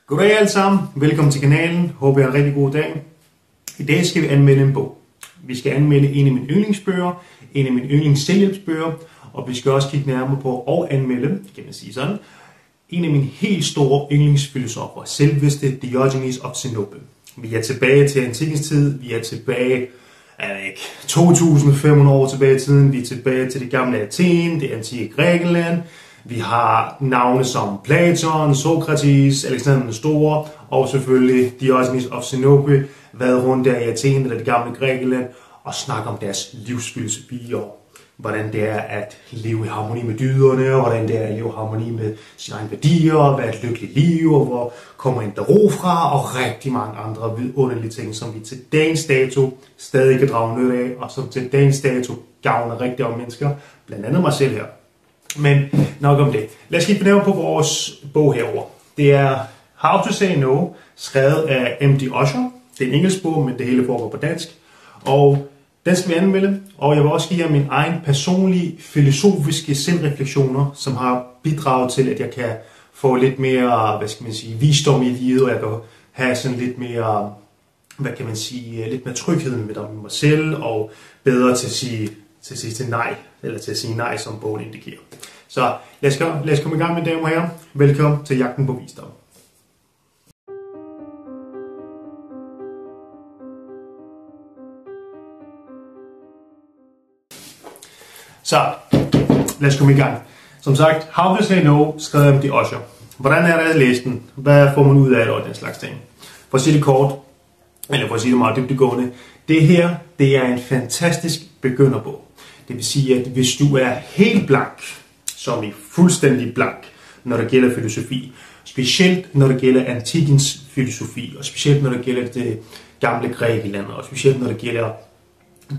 Goddag alle sammen, velkommen til kanalen, håber jeg har en rigtig god dag. I dag skal vi anmelde en bog. Vi skal anmelde en af mine yndlingsbøger, en af mine yndlingsselvhjælpsbøger, og vi skal også kigge nærmere på og anmelde, kan man sige sådan, en af mine helt store yndlingsfilosofer, selveste Diogenes of Sinope. Vi er tilbage til antikkens tid, vi er tilbage 2500 år tilbage i tiden, vi er tilbage til det gamle Athen, det antikke Grækenland. Vi har navne som Platon, Sokrates, Alexander den Store og selvfølgelig Diogenes of Sinope, været rundt der i Athen eller det gamle Grækenland og snakke om deres livsfilosofi og hvordan det er at leve i harmoni med dyderne, og hvordan det er at leve i harmoni med sine egne værdier, hvad er et lykkeligt liv, og hvor kommer en der ro fra, og rigtig mange andre vidunderlige ting, som vi til dagens dato stadig kan drage nytte af, og som til dagens dato gavner rigtig mange mennesker, blandt andet mig selv her. Men nok om det. Lad os kigge nærmere på vores bog herover. Det er How to Say No, skrevet af M.D. Osher. Det er en engelsk bog, men det hele foregår på dansk. Og den skal vi anmelde, og jeg vil også give jer min egen personlige filosofiske selvreflektioner, som har bidraget til, at jeg kan få lidt mere, visdom i livet, og jeg kan have sådan lidt mere, lidt mere tryghed med mig selv, og bedre til at sige nej, eller til at sige nej, som bogen indikerer. Så lad os komme i gang med damer og herrer. Velkommen til Jagten på Visdom. Så lad os komme i gang. Som sagt, How to Say No, skrevet af M.D. Osher. Hvordan er det at læse den? Hvad får man ud af det og den slags ting? For at sige det kort, eller for at sige det meget dybdegående, det her, det er en fantastisk begynderbog. Det vil sige, at hvis du er helt blank, som i fuldstændig blank, når det gælder filosofi, specielt når det gælder antikkens filosofi, og specielt når det gælder det gamle Grækenland, og specielt når det gælder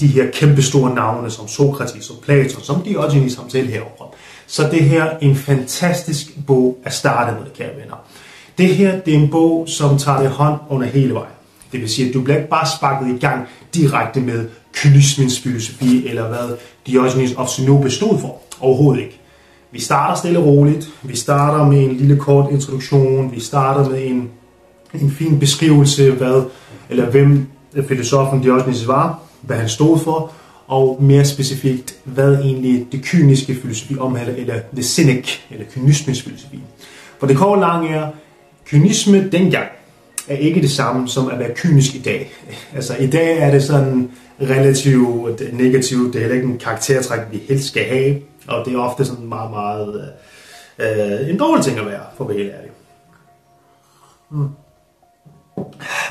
de her kæmpe store navne som Sokrates og Platon, som Diogenes ham selv herovre. Så det her er en fantastisk bog at starte med, kære venner. Det her, det er en bog, som tager det hånd under hele vejen. Det vil sige, at du bliver ikke bare sparket i gang direkte med kynismens filosofi, eller hvad Diogenes of Sinope stod for. Overhovedet ikke. Vi starter stille og roligt. Vi starter med en lille kort introduktion. Vi starter med en fin beskrivelse, hvem filosofen Diogenes var, hvad han stod for, og mere specifikt, hvad egentlig det kyniske filosofi omhandler, eller the cynic, eller kynismens filosofi. For det korte lange er, kynisme dengang er ikke det samme som at være kynisk i dag. Altså i dag er det sådan relativt negativt, det er heller ikke en karaktertræk, vi helst skal have, og det er ofte sådan meget en dårlig ting at være, for at være helt ærlig.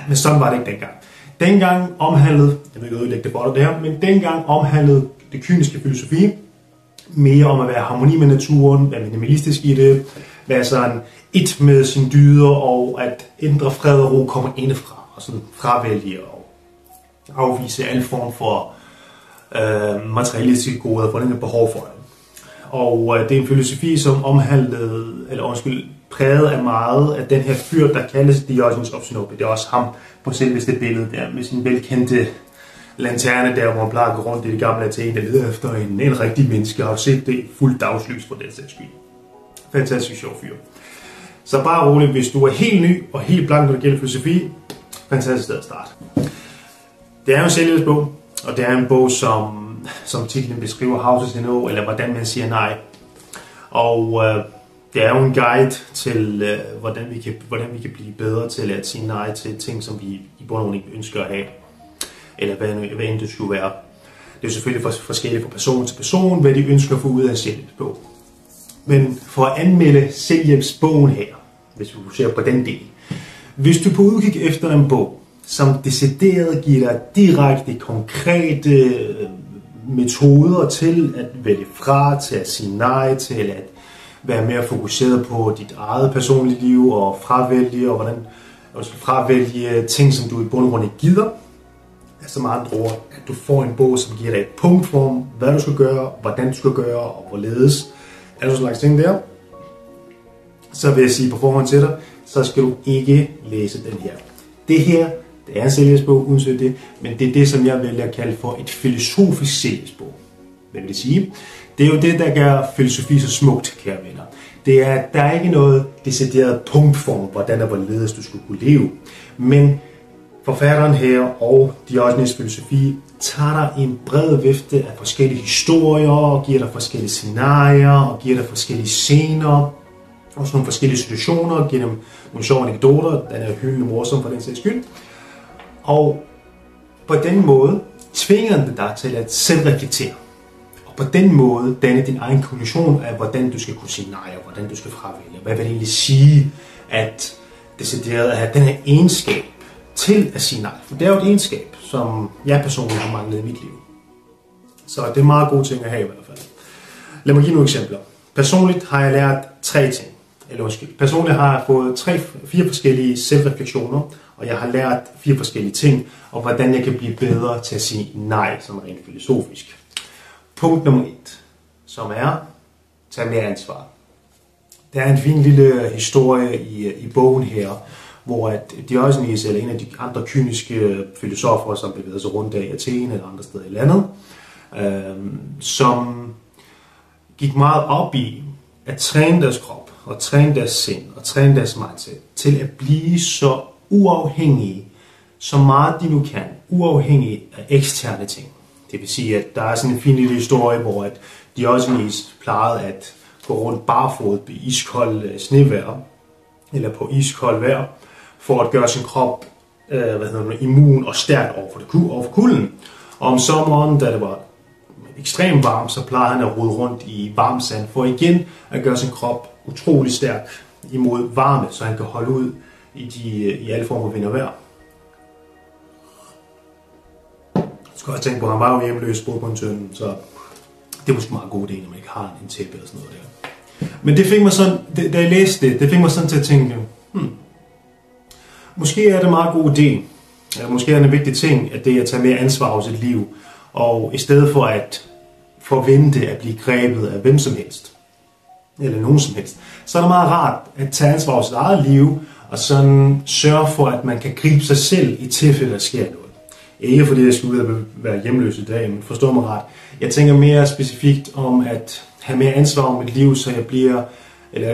Men sådan var det ikke dengang. Dengang omhandlede, jeg vil ikke ødelægge det for dig det her, men dengang omhandlede det kyniske filosofi mere om at være harmoni med naturen, være minimalistisk i det, være sådan et med sine dyder, og at indre fred og ro kommer indefra, og sådan fravælge og afvise alle form for materialistiske goder, for den er behov for det. Og det er en filosofi, som præget af meget af den her fyr, der kaldes Diogenes of Sinope. Det er også ham på selveste billede der, med sin velkendte lanterne der, hvor man plejer at gå rundt i det gamle Athen, der leder efter en rigtig menneske, og har set det fuldt dagslys på den sags skyld. Fantastisk sjov fyr. Så bare roligt, hvis du er helt ny og helt blank, når det gælder filosofi, fantastisk sted at starte. Det er jo en selvhjælpsbog, og det er en bog, som titlen beskriver, How to Say No, eller hvordan man siger nej. Og det er jo en guide til, hvordan vi kan blive bedre til at sige nej til ting, som vi i bund og grund ikke ønsker at have. Eller hvad end det skulle være. Det er jo selvfølgelig forskelligt fra person til person, hvad de ønsker at få ud af en selvhjælpsbog. Men for at anmelde selvhjælpsbogen her, hvis vi ser på den del. Hvis du på udkig efter en bog, som decideret giver dig direkte, konkrete metoder til at vælge fra, til at sige nej, til at være mere fokuseret på dit eget personlige liv og fravælge ting, som du i bund og grund ikke gider. Altså med andre ord, at du får en bog, som giver dig et punktform, hvad du skal gøre, hvordan du skal gøre og hvorledes. Altså slags ting der. Så vil jeg sige på forhånd til dig, så skal du ikke læse den her. Det her, det er en selvhjælpsbog, uden det, men det er det, som jeg vælger at kalde for et filosofisk selvhjælpsbog. Hvad vil det sige? Det er jo det, der gør filosofi så smukt, kære venner. Det er, der er ikke noget decideret punktform, hvordan og hvorledes du skulle kunne leve. Men forfatteren her og Diogenes filosofi tager dig en bred vifte af forskellige historier, og giver dig forskellige scenarier, og giver dig forskellige scener, også nogle forskellige situationer, og giver dem nogle sjove anekdoter. Den er hyldende morsom for den sags skyld. Og på den måde tvinger den dig til at selv reflektere. Og på den måde danne din egen konklusion af, hvordan du skal kunne sige nej, og hvordan du skal fravælge. Hvad vil det egentlig sige, at decideret at have den her egenskab til at sige nej? For det er jo et egenskab, som jeg personligt har manglet i mit liv. Så det er meget gode ting at have i hvert fald. Lad mig give nogle eksempler. Personligt har jeg lært 3 ting. Personligt har jeg fået 4 forskellige selvreflektioner, og jeg har lært 4 forskellige ting, og hvordan jeg kan blive bedre til at sige nej, som er rent filosofisk. Punkt nummer 1, som er, tag mere ansvar. Der er en fin lille historie i bogen her, hvor at Diogenes, eller en af de andre kyniske filosofer, som bevæger sig rundt af i Athen eller andre steder i landet, som gik meget op i at træne deres krop, og træne deres sind, og træne deres mindset, til at blive så uafhængige, så meget de nu kan, uafhængige af eksterne ting. Det vil sige, at der er sådan en fin lille historie, hvor at Diogenes plejede at gå rundt barfod i iskold snevejr, eller på iskold vejr, for at gøre sin krop immun og stærk over for kulden. Og om sommeren, da det var ekstremt varmt, så plejede han at rode rundt i varm sand, for igen at gøre sin krop utrolig stærk imod varme, så han kan holde ud i alle former for vind og vejr. Jeg skulle have tænkt på, at han var jo hjemløs, boede på en tønde, så det er måske meget god idé, når man ikke har en tæppe eller sådan noget der. Men det fik mig sådan, da jeg læste det fik mig sådan til at tænke, måske er det en meget god idé, eller måske er det en vigtig ting, at det er at tage mere ansvar over sit liv, og i stedet for at forvente at blive grebet af hvem som helst, eller nogen som helst, så er det meget rart at tage ansvar over sit eget liv, og sådan sørge for, at man kan gribe sig selv i tilfælde, der sker noget. Ikke fordi jeg skal ud og være hjemløs i dag, men forstå mig ret. Jeg tænker mere specifikt om at have mere ansvar om mit liv, så jeg bliver, eller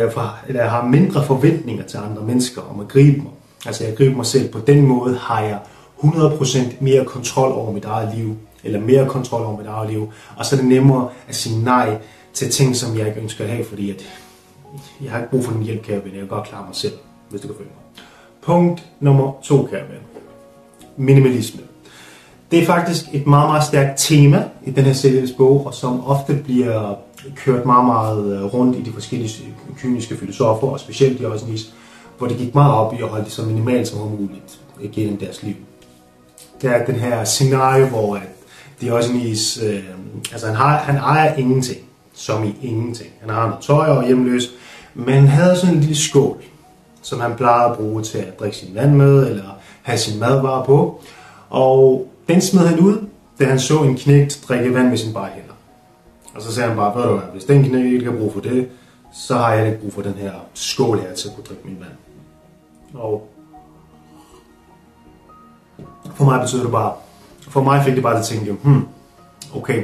jeg har mindre forventninger til andre mennesker om at gribe mig. Altså jeg griber mig selv. På den måde har jeg 100% mere kontrol over mit eget liv, eller mere kontrol over mit eget liv, og så er det nemmere at sige nej til ting, som jeg ikke ønsker at have, fordi at jeg har ikke brug for en hjælp, kære ven. Jeg kan godt klare mig selv, hvis du kan følge mig. Punkt nummer 2, kære ven. Minimalisme. Det er faktisk et meget, meget stærkt tema i den her selvhjælpsbog, og som ofte bliver kørt meget, meget rundt i de forskellige kyniske filosofer, og specielt Diogenes, hvor det gik meget op i at holde det så minimalt som muligt gennem deres liv. Der er den her scenarie, hvor Diogenes, han ejer ingenting, som i ingenting. Han har noget tøj og hjemløs, men han havde sådan en lille skål, som han plejede at bruge til at drikke sin vand med, eller have sin madvarer på. Og den smed han ud, da han så en knægt drikke vand med sin bare hænder. Og så sagde han bare, ved du hvad, hvis den knægt ikke har brug for det, så har jeg ikke brug for den her skål her til at kunne drikke min vand. Og for mig betyder det bare, for mig fik det bare til at tænke, okay,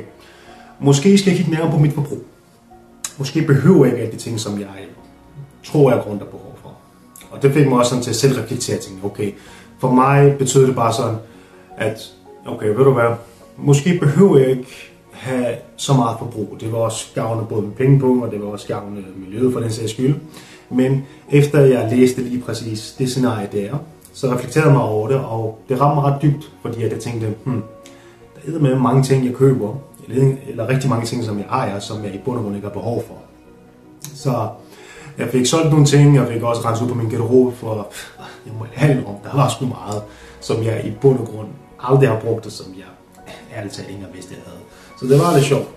måske skal jeg kigge nærmere på mit forbrug. Måske behøver jeg ikke alle de ting, som jeg tror, jeg har grund af behov for. Og det fik mig også sådan til at selv reflektere og tænke, okay, for mig betyder det bare sådan, at okay, ved du hvad, måske behøver jeg ikke have så meget forbrug. Det var også gavne både med penge på, og det var også gavne miljøet for den sags skyld. Men efter jeg læste lige præcis det scenarie der, så reflekterede jeg mig over det, og det ramte mig ret dybt, fordi jeg tænkte, der er med mange ting, jeg køber, eller rigtig mange ting, som jeg ejer, som jeg i bund og grund ikke har behov for. Så jeg fik solgt nogle ting, jeg fik også renset ud på min garderobe, for jeg må have om, der var sgu meget, som jeg i bund og grund aldrig har brugt, og som jeg ærligt talt ikke vidste, jeg havde. Så det var lidt sjovt.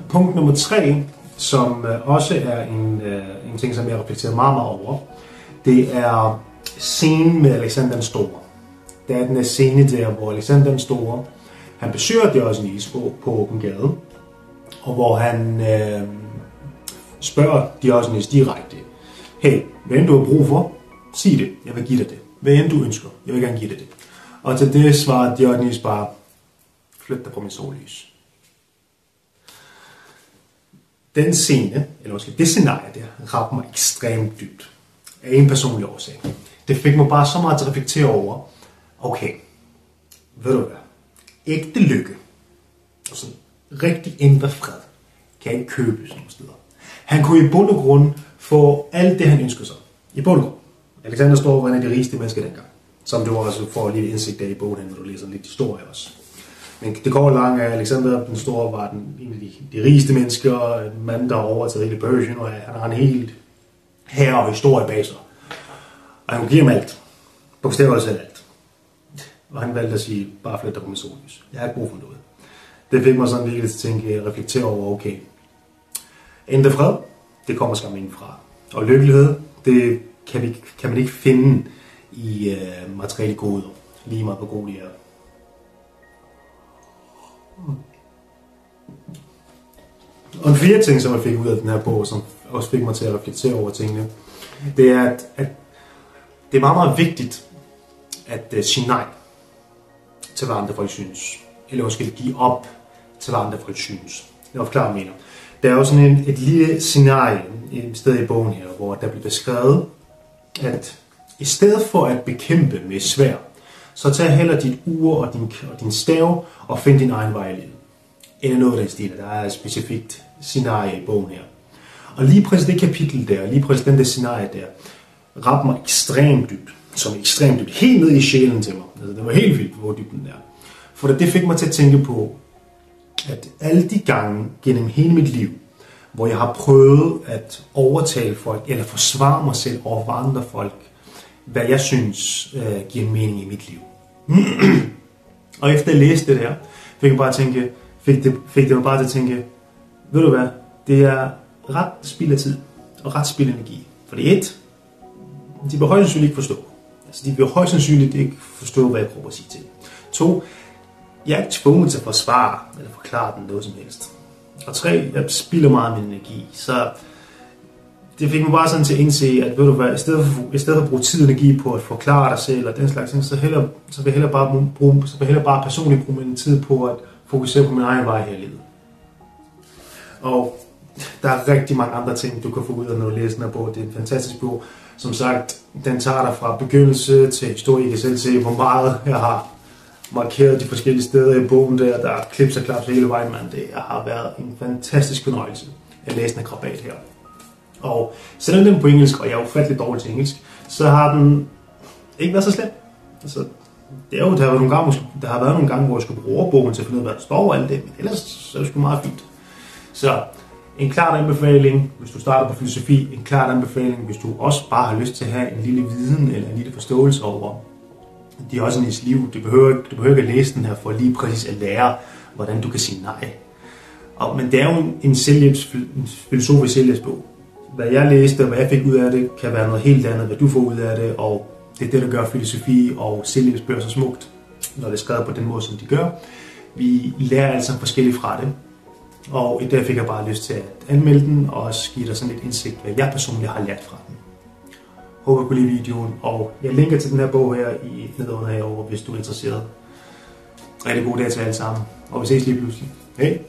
Punkt nummer 3, som også er en ting, som jeg reflekterer meget, meget over, det er scenen med Alexander den Store. Der er den her scene der, hvor Alexander den Store, han besøger Diogenes på åben gade, og hvor han spørger Diogenes direkte, hey, hvad end du har brug for, sig det, jeg vil give dig det. Hvad end du ønsker, jeg vil gerne give dig det. Og til det svarer Diogenes bare, flyt dig på min sollys. den scene, eller måske det scenarie der, ramte mig ekstremt dybt. Af en personlig årsag. Det fik mig bare så meget til at reflektere over, okay, ved du hvad, ægte lykke, og sådan rigtig indre fred, kan ikke købes nogen steder. Han kunne i bund og grund få alt det, han ønsker sig. I bund og grund. Alexander Storff var en af de rigeste mennesker dengang. Som du også får lidt indsigt af i bogen, når du læser lidt historie også. Men det går langt af, Alexander den Store var en af de rigeste mennesker, en mand, der overtaget hele Persien, og han har en helt herre og historie bag sig. Og han kunne give ham alt. Bogstaveligt selv alt. Og han valgte at sige, bare flyt dig på min sollys. Jeg har ikke brug for noget. Det fik mig sådan virkelig til at tænke, reflektere over, okay, indre fred, det kommer skam indenfra. Og lykkelighed, det kan man ikke finde i materielle goder, lige meget på gode de er. Og en fjerde ting, som jeg fik ud af den her bog, som også fik mig til at reflektere over tingene, det er, at det er meget, meget vigtigt at sige nej til, hvad andre folk synes. Eller måske give op til, hvad andre folk synes. Det var klart, mener. Der er jo sådan et lille scenarie et sted i bogen her, hvor der bliver beskrevet, at i stedet for at bekæmpe med svær, så tag heller dit ur og din stav og find din egen vej i livet. Eller noget af den stil. Der er et specifikt scenarie i bogen her. Og lige præcis det kapitel der, lige præcis den der scenarie der, ramte mig ekstremt dybt. Som ekstremt dybt. Helt ned i sjælen til mig. Altså, det var helt vildt, hvor dybt den er. For det fik mig til at tænke på, at alle de gange gennem hele mit liv, hvor jeg har prøvet at overtale folk, eller forsvare mig selv over for andre folk, hvad jeg synes giver mening i mit liv. Og efter jeg læste det der, fik det mig bare til at tænke, ved du hvad, det er ret spild af tid, og ret spild af energi. Fordi de vil højst sandsynligt ikke forstå. Altså, de vil højst sandsynligt ikke forstå, hvad jeg prøver at sige til. 2, jeg er ikke tvunget til at forsvare, eller forklare den noget som helst. Og 3, jeg spilder meget af min energi. Så det fik mig bare sådan til at indse, at ved du hvad, i stedet for at bruge tid og energi på at forklare dig selv, og den slags ting, så vil jeg hellere bare personligt bruge min tid på at fokusere på min egen vej her i livet. Og der er rigtig mange andre ting, du kan få ud af, når du læser den her bog. Det er en fantastisk bog. Som sagt, den tager dig fra begyndelse til historie. I kan selv se, hvor meget jeg har markeret de forskellige steder i bogen der. Der er klips og klaps hele vejen, men det har været en fantastisk fornøjelse at læse den her krabat her. Og selvom den er på engelsk, og jeg er ufattelig dårlig til engelsk, så har den ikke været så slem. Altså, der har været nogle gange, hvor jeg skulle bruge bogen til at finde ud af, hvad der står og alt det, men ellers så er det sgu meget fint. Så en klar anbefaling, hvis du starter på filosofi, en klar anbefaling, hvis du også bare har lyst til at have en lille viden eller en lille forståelse over det er også ens liv. Du behøver ikke at læse den her for lige præcis at lære, hvordan du kan sige nej. Men det er jo en filosofisk selvhjælpsbog. Hvad jeg læste og hvad jeg fik ud af det, kan være noget helt andet, hvad du får ud af det, og det er det, der gør filosofi og selvhjælpsbøger så smukt, når det er skrevet på den måde, som de gør. Vi lærer altså forskelligt fra det, og i dag fik jeg bare lyst til at anmelde den, og også give dig sådan lidt indsigt, hvad jeg personligt har lært fra den. Håber du kunne lide videoen, og jeg linker til den her bog her i nedenunder herovre, hvis du er interesseret. Rigtig god dag til alle sammen, og vi ses lige pludselig. Hej!